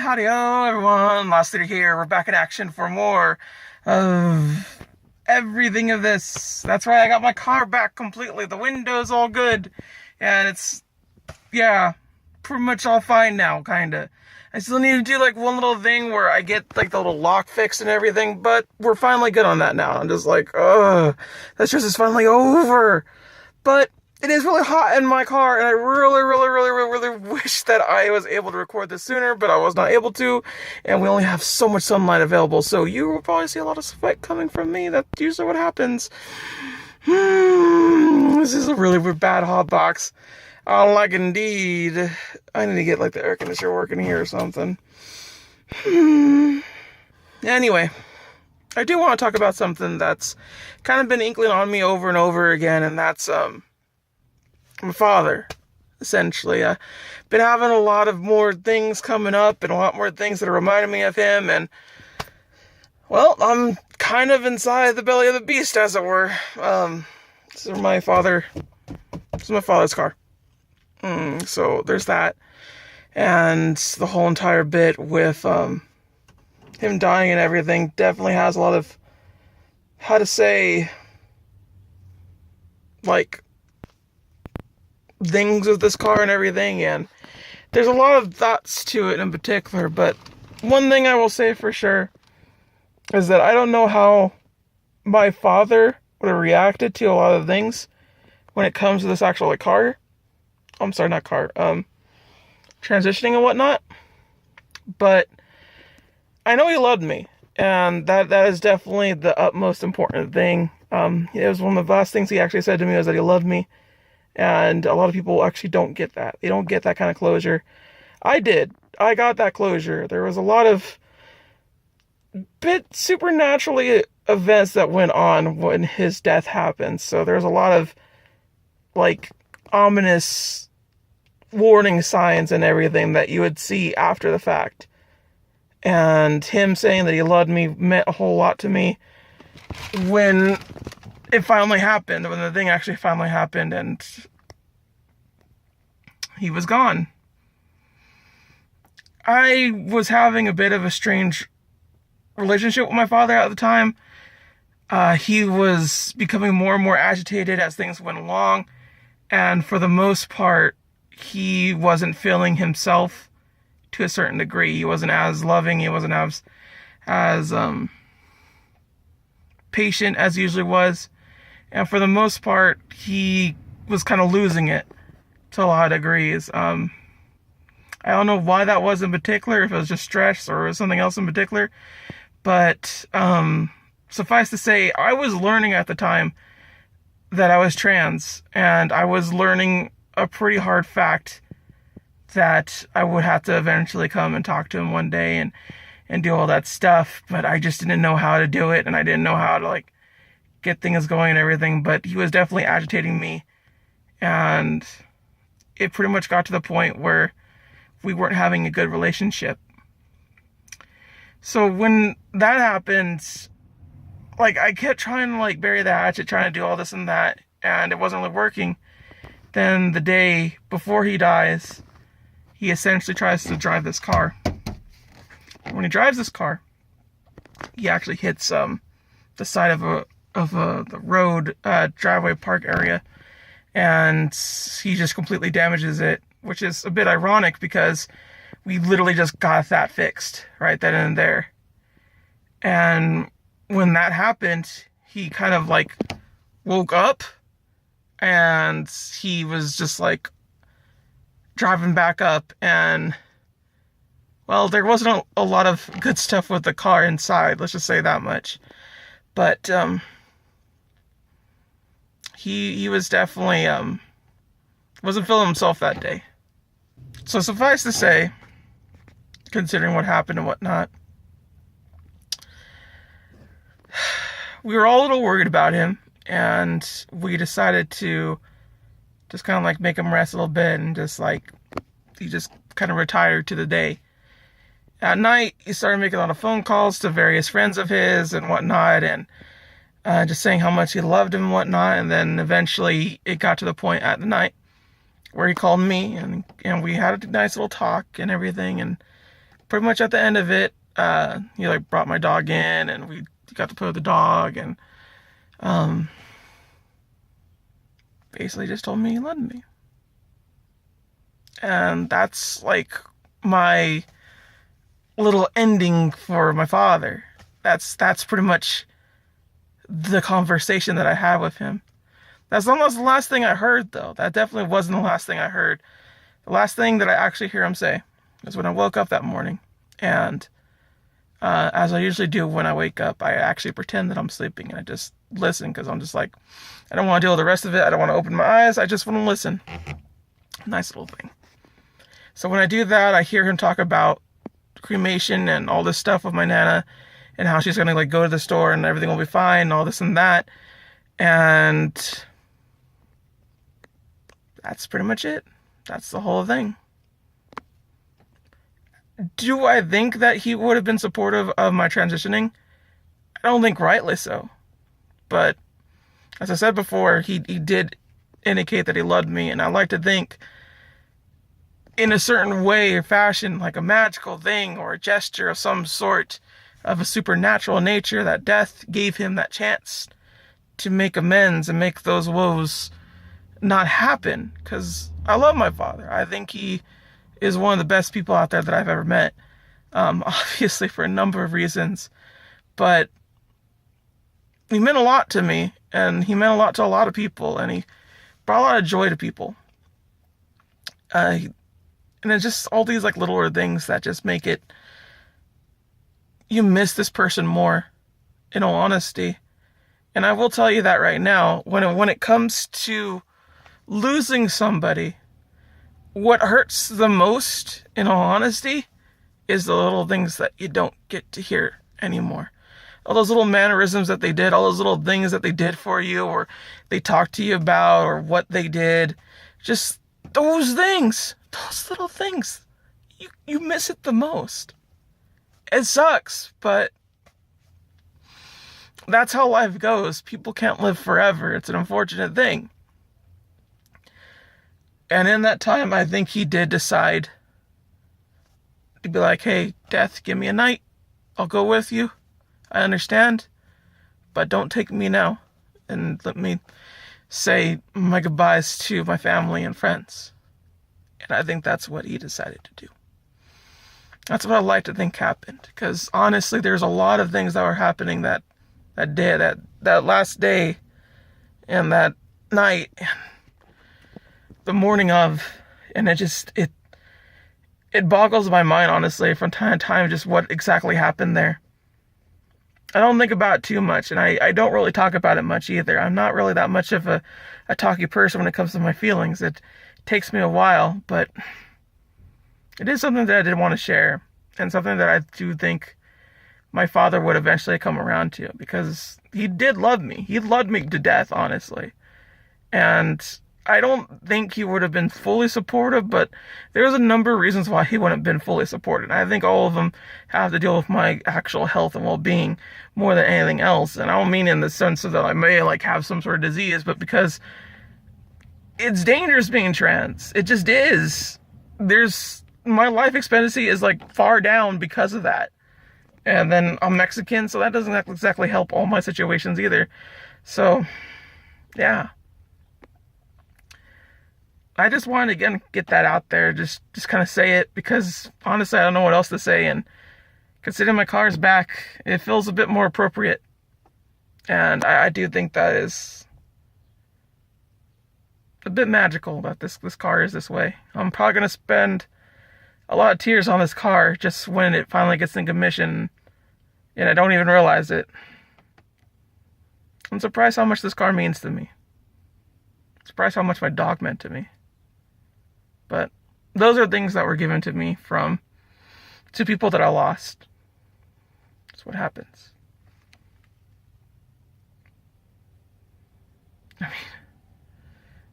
howdy, oh everyone, Lost City here. We're back in action for more of everything of this. That's right, I got my car back completely. The window's all good, and it's, yeah, pretty much all fine now, kinda. I still need to do like one little thing where I get like the little lock fixed and everything, but we're finally good on that now. I'm just like, that stress is finally over. But it is really hot in my car, and I really wish that I was able to record this sooner, but I was not able to, and we only have so much sunlight available, so you will probably see a lot of sweat coming from me. That's usually what happens. This is a really bad hot box. I don't like it indeed. I need to get like the air conditioner working here or something. Anyway, I do want to talk about something that's kind of been inkling on me over and over again, and that's my father, essentially. I've been having a lot of more things coming up and a lot more things that are reminding me of him, and well, I'm kind of inside the belly of the beast, as it were. This is my father's car. So there's that, and the whole entire bit with him dying and everything definitely has a lot of, how to say, like, things with this car and everything, and there's a lot of thoughts to it in particular, but one thing I will say for sure is that I don't know how my father would have reacted to a lot of things when it comes to this actual like car. I'm sorry, not car, transitioning and whatnot, but I know he loved me, and that is definitely the utmost important thing. It was one of the last things he actually said to me was that he loved me. And a lot of people actually don't get that. They don't get that kind of closure. I did. I got that closure. There was a lot of bit supernaturally events that went on when his death happened. So there's a lot of like ominous warning signs and everything that you would see after the fact. And him saying that he loved me meant a whole lot to me when it finally happened, when the thing actually finally happened and he was gone. I was having a bit of a strange relationship with my father at the time. He was becoming more and more agitated as things went along, and for the most part, he wasn't feeling himself to a certain degree. He wasn't as loving, he wasn't as patient as he usually was. And for the most part, he was kind of losing it to a lot of degrees. I don't know why that was in particular, if it was just stress or something else in particular. But suffice to say, I was learning at the time that I was trans. And I was learning a pretty hard fact that I would have to eventually come and talk to him one day and do all that stuff. But I just didn't know how to do it. And I didn't know how to like get things going and everything, but he was definitely agitating me, and it pretty much got to the point where we weren't having a good relationship. So when that happened, like I kept trying to like bury the hatchet, trying to do all this and that, and it wasn't really working. Then the day before he dies, he essentially tries to drive this car. When he drives this car, he actually hits the side of the road, driveway park area, and he just completely damages it, which is a bit ironic because we literally just got that fixed right then and there. And when that happened, he kind of like woke up, and he was just like driving back up, and well, there wasn't a lot of good stuff with the car inside, let's just say that much. But he was definitely wasn't feeling himself that day. So suffice to say, considering what happened and whatnot, we were all a little worried about him, and we decided to just kind of like make him rest a little bit, and just like he just kind of retired to the day. At night, he started making a lot of phone calls to various friends of his and whatnot, and just saying how much he loved him and whatnot. And then eventually it got to the point at the night where he called me, and we had a nice little talk and everything, and pretty much at the end of it, he like brought my dog in, and we got to play with the dog, and basically just told me he loved me. And that's like my little ending for my father. That's pretty much the conversation that I had with him. That's almost the last thing I heard, though. That definitely wasn't the last thing I heard. The last thing that I actually hear him say is when I woke up that morning. And as I usually do when I wake up, I actually pretend that I'm sleeping, and I just listen, because I'm just like, I don't want to deal with the rest of it. I don't want to open my eyes. I just want to listen. Nice little thing. So when I do that, I hear him talk about cremation and all this stuff with my Nana, and how she's going to like go to the store and everything will be fine and all this and that. And that's pretty much it. That's the whole thing. Do I think that he would have been supportive of my transitioning? I don't think rightly so. But as I said before, he did indicate that he loved me, and I like to think in a certain way or fashion, like a magical thing or a gesture of some sort of a supernatural nature, that death gave him that chance to make amends and make those woes not happen. Because I love my father. I think he is one of the best people out there that I've ever met. Obviously for a number of reasons. But he meant a lot to me, and he meant a lot to a lot of people, and he brought a lot of joy to people. And it's just all these like littler things that just make it, you miss this person more, in all honesty. And I will tell you that right now, when it comes to losing somebody, what hurts the most, in all honesty, is the little things that you don't get to hear anymore. All those little mannerisms that they did, all those little things that they did for you, or they talked to you about, or what they did. Just those things, those little things, you miss it the most. It sucks, but that's how life goes. People can't live forever. It's an unfortunate thing. And in that time, I think he did decide to be like, hey, death, give me a night. I'll go with you. I understand. But don't take me now. And let me say my goodbyes to my family and friends. And I think that's what he decided to do. That's what I like to think happened. Because honestly, there's a lot of things that were happening that day, that last day, and that night, and the morning of, and it boggles my mind, honestly, from time to time, just what exactly happened there. I don't think about it too much, and I don't really talk about it much either. I'm not really that much of a talky person when it comes to my feelings. It takes me a while, but it is something that I did want to share, and something that I do think my father would eventually come around to, because he did love me. He loved me to death, honestly. And I don't think he would have been fully supportive, but there's a number of reasons why he wouldn't have been fully supported. I think all of them have to deal with my actual health and well-being more than anything else. And I don't mean in the sense that I may like have some sort of disease, but because it's dangerous being trans. It just is. My life expectancy is like far down because of that. And then I'm Mexican, so that doesn't exactly help all my situations either. So, yeah. I just wanted to, again, get that out there, just kind of say it, because honestly, I don't know what else to say, and considering my car's back, it feels a bit more appropriate. And I do think that is a bit magical that this car is this way. I'm probably going to spend a lot of tears on this car just when it finally gets in commission, and I don't even realize it. I'm surprised how much this car means to me. Surprised how much my dog meant to me. But those are things that were given to me from two people that I lost. That's what happens. I mean,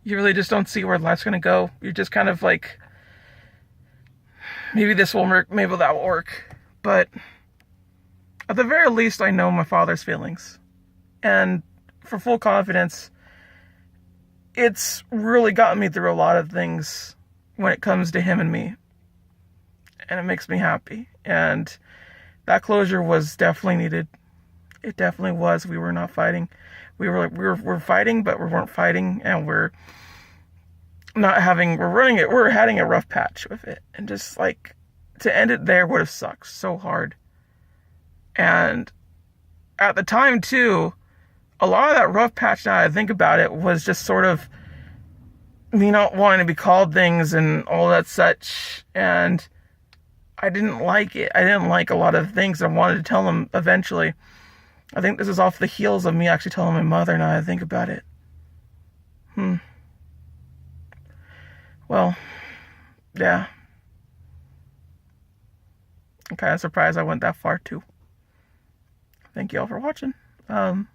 you really just don't see where life's going to go. You're just kind of like, maybe this will work, maybe that will work. But at the very least, I know my father's feelings. And for full confidence, it's really gotten me through a lot of things when it comes to him and me. and it makes me happy. And that closure was definitely needed. It definitely was. We were not fighting. We're fighting, but we weren't fighting, and we're having a rough patch with it. And just like to end it there would have sucked so hard. And at the time too, a lot of that rough patch, now I think about it, was just sort of me not wanting to be called things and all that such. And I didn't like it. I didn't like a lot of things. I wanted to tell him eventually. I think this is off the heels of me actually telling my mother, now I think about it. Well, yeah. I'm kind of surprised I went that far too. Thank you all for watching. I'll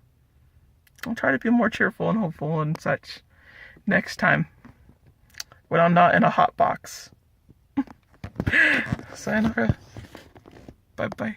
try to be more cheerful and hopeful and such next time when I'm not in a hot box. Sayonara. Bye-bye.